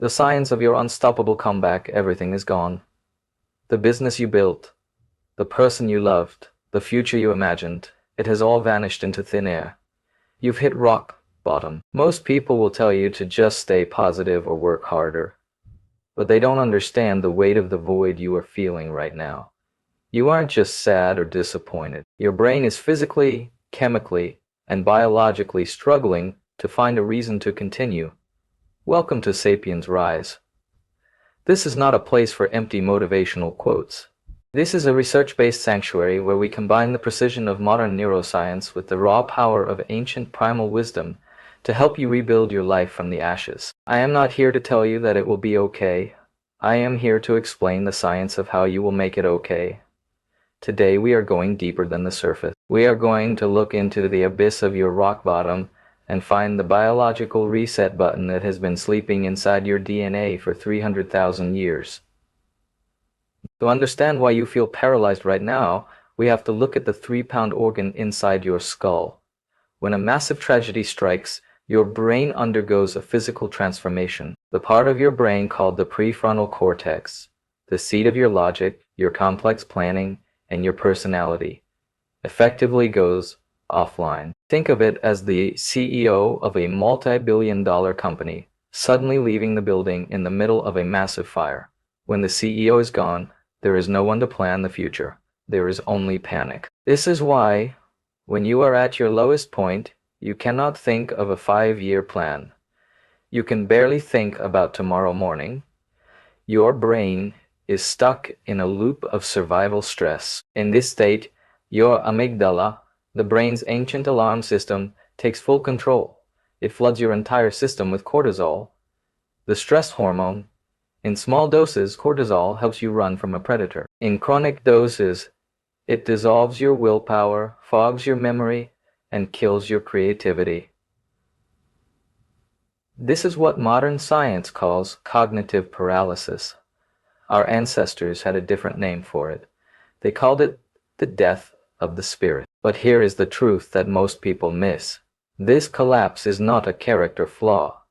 The signs of your unstoppable comeback, everything is gone. The business you built, the person you loved, the future you imagined, it has all vanished into thin air. You've hit rock bottom. Most people will tell you to just stay positive or work harder, but they don't understand the weight of the void you are feeling right now. You aren't just sad or disappointed. Your brain is physically, chemically, and biologically struggling to find a reason to continue. Welcome to Sapiens Rise. This is not a place for empty motivational quotes. This is a research-based sanctuary where we combine the precision of modern neuroscience with the raw power of ancient primal wisdom to help you rebuild your life from the ashes. I am not here to tell you that it will be okay. I am here to explain the science of how you will make it okay. Today we are going deeper than the surface. We are going to look into the abyss of your rock bottom and find the biological reset button that has been sleeping inside your DNA for 300,000 years. To understand why you feel paralyzed right now, we have to look at the 3-pound organ inside your skull. When a massive tragedy strikes, your brain undergoes a physical transformation. The part of your brain called the prefrontal cortex, the seat of your logic, your complex planning, and your personality, effectively goes offline. Think of it as the CEO of a multi-billion-dollar company suddenly leaving the building in the middle of a massive fire. When the CEO is gone, there is no one to plan the future. There is only panic. This is why, when you are at your lowest point, you cannot think of a 5-year plan. You can barely think about tomorrow morning. Your brain is stuck in a loop of survival stress. In this state, your amygdala, the brain's ancient alarm system, takes full control. It floods your entire system with cortisol, the stress hormone. In small doses, cortisol helps you run from a predator. In chronic doses, it dissolves your willpower, fogs your memory, and kills your creativity. This is what modern science calls cognitive paralysis. Our ancestors had a different name for it. They called it the death of the spirit. But here is the truth that most people miss. This collapse is not a character flaw.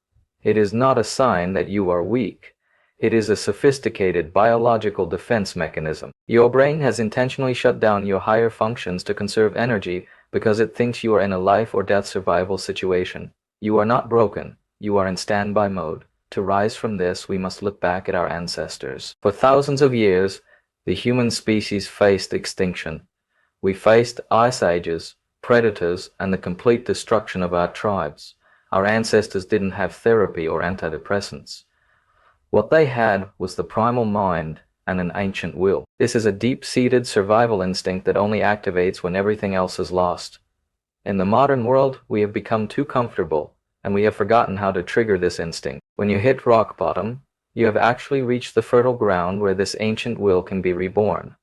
It is not a sign that you are weak. It is a sophisticated biological defense mechanism. Your brain has intentionally shut down your higher functions to conserve energy because it thinks you are in a life or death survival situation. You are not broken. You are in standby mode. To rise from this, we must look back at our ancestors. For thousands of years, the human species faced extinction. We faced ice ages, predators, and the complete destruction of our tribes. Our ancestors didn't have therapy or antidepressants. What they had was the primal mind and an ancient will. This is a deep-seated survival instinct that only activates when everything else is lost. In the modern world, we have become too comfortable, and we have forgotten how to trigger this instinct. When you hit rock bottom, you have actually reached the fertile ground where this ancient will can be reborn.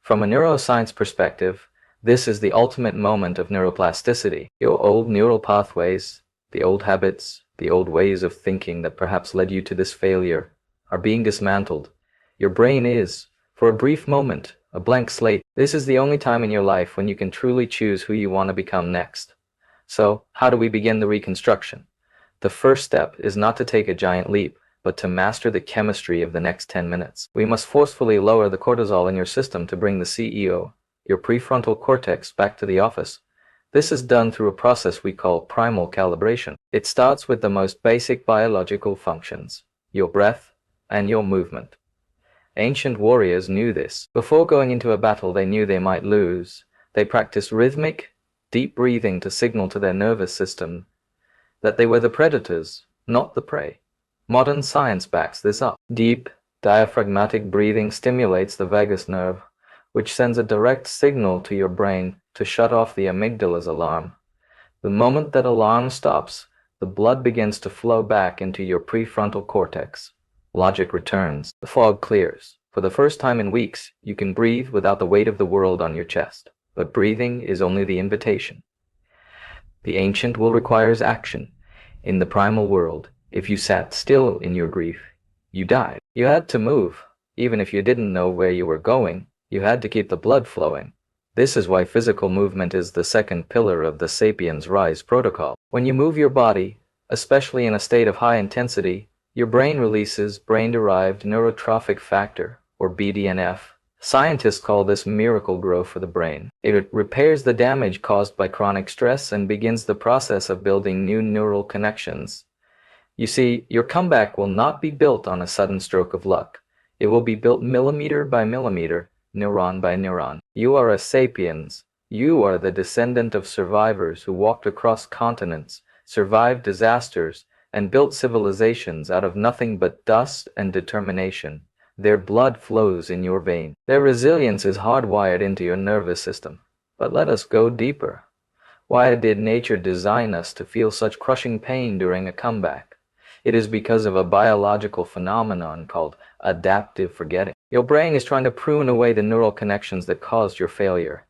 From a neuroscience perspective, this is the ultimate moment of neuroplasticity. Your old neural pathways, the old habits, the old ways of thinking that perhaps led you to this failure, are being dismantled. Your brain is, for a brief moment, a blank slate. This is the only time in your life when you can truly choose who you want to become next. So, how do we begin the reconstruction? The first step is not to take a giant leap, but to master the chemistry of the next 10 minutes. We must forcefully lower the cortisol in your system to bring the CEO, your prefrontal cortex, back to the office. This is done through a process we call Primal Calibration. It starts with the most basic biological functions, your breath and your movement. Ancient warriors knew this. Before going into a battle they knew they might lose. They practiced rhythmic, deep breathing to signal to their nervous system that they were the predators, not the prey. Modern science backs this up. Deep, diaphragmatic breathing stimulates the vagus nerve, which sends a direct signal to your brain to shut off the amygdala's alarm. The moment that alarm stops, the blood begins to flow back into your prefrontal cortex. Logic returns. The fog clears. For the first time in weeks, you can breathe without the weight of the world on your chest. But breathing is only the invitation. The ancient will requires action. In the primal world, if you sat still in your grief, you died. You had to move. Even if you didn't know where you were going, you had to keep the blood flowing. This is why physical movement is the second pillar of the Sapiens Rise protocol. When you move your body, especially in a state of high intensity, Your brain releases brain-derived neurotrophic factor, or BDNF. Scientists call this miracle grow for the brain. It repairs the damage caused by chronic stress and begins the process of building new neural connections. You see, your comeback will not be built on a sudden stroke of luck. It will be built millimeter by millimeter, neuron by neuron. You are a sapiens. You are the descendant of survivors who walked across continents, survived disasters, and built civilizations out of nothing but dust and determination. Their blood flows in your veins. Their resilience is hardwired into your nervous system. But let us go deeper. Why did nature design us to feel such crushing pain during a comeback? It is because of a biological phenomenon called adaptive forgetting. Your brain is trying to prune away the neural connections that caused your failure.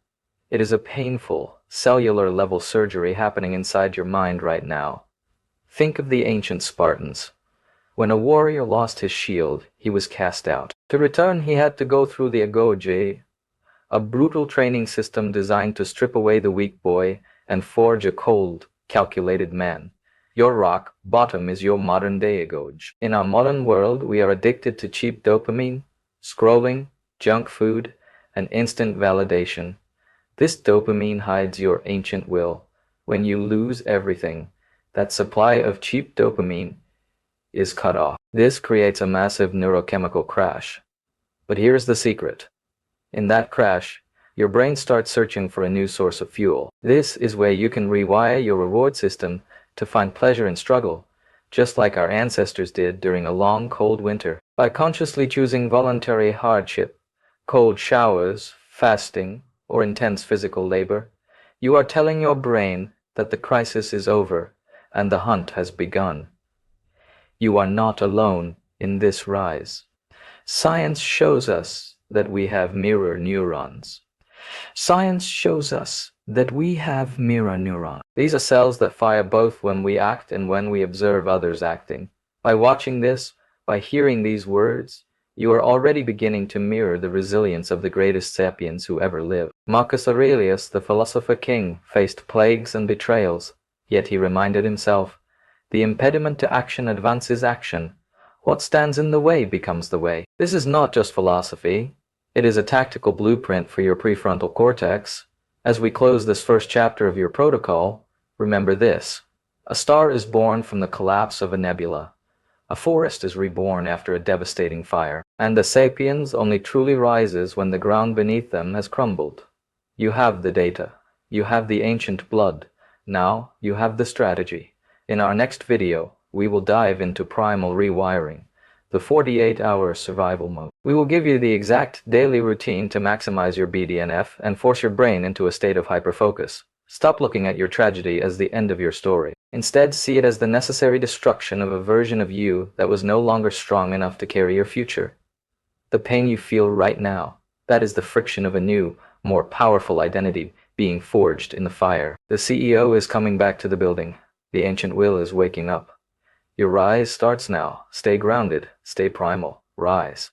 It is a painful, cellular-level surgery happening inside your mind right now. Think of the ancient Spartans. When a warrior lost his shield, he was cast out. To return, he had to go through the decodes, a brutal training system designed to strip away the weak boy and forge a cold, calculated man. Your rock bottom is your modern-day decodes. In our modern world, we are addicted to cheap dopamine, scrolling, junk food, and instant validation. This dopamine hides your ancient will. When you lose everything, that supply of cheap dopamine is cut off. This creates a massive neurochemical crash. But here's the secret. In that crash, your brain starts searching for a new source of fuel. This is where you can rewire your reward system to find pleasure in struggle, just like our ancestors did during a long, cold winter. By consciously choosing voluntary hardship, cold showers, fasting, or intense physical labor, you are telling your brain that the crisis is over and the hunt has begun. You are not alone in this rise. Science shows us that we have mirror neurons. These are cells that fire both when we act and when we observe others acting. By watching this, by hearing these words, you are already beginning to mirror the resilience of the greatest sapiens who ever lived. Marcus Aurelius, the philosopher king, faced plagues and betrayals, yet he reminded himself, "The impediment to action advances action. What stands in the way becomes the way." This is not just philosophy. It is a tactical blueprint for your prefrontal cortex. As we close this first chapter of your protocol, remember this. A star is born from the collapse of a nebula. A forest is reborn after a devastating fire. And the sapiens only truly rises when the ground beneath them has crumbled. You have the data. You have the ancient blood. Now you have the strategy. In our next video, we will dive into primal rewiring, the 48-hour survival mode. We will give you the exact daily routine to maximize your BDNF and force your brain into a state of hyperfocus. Stop looking at your tragedy as the end of your story. Instead, see it as the necessary destruction of a version of you that was no longer strong enough to carry your future. The pain you feel right now, that is the friction of a new, more powerful identity being forged in the fire. The CEO is coming back to the building. The ancient will is waking up. Your rise starts now. Stay grounded. Stay primal. Rise.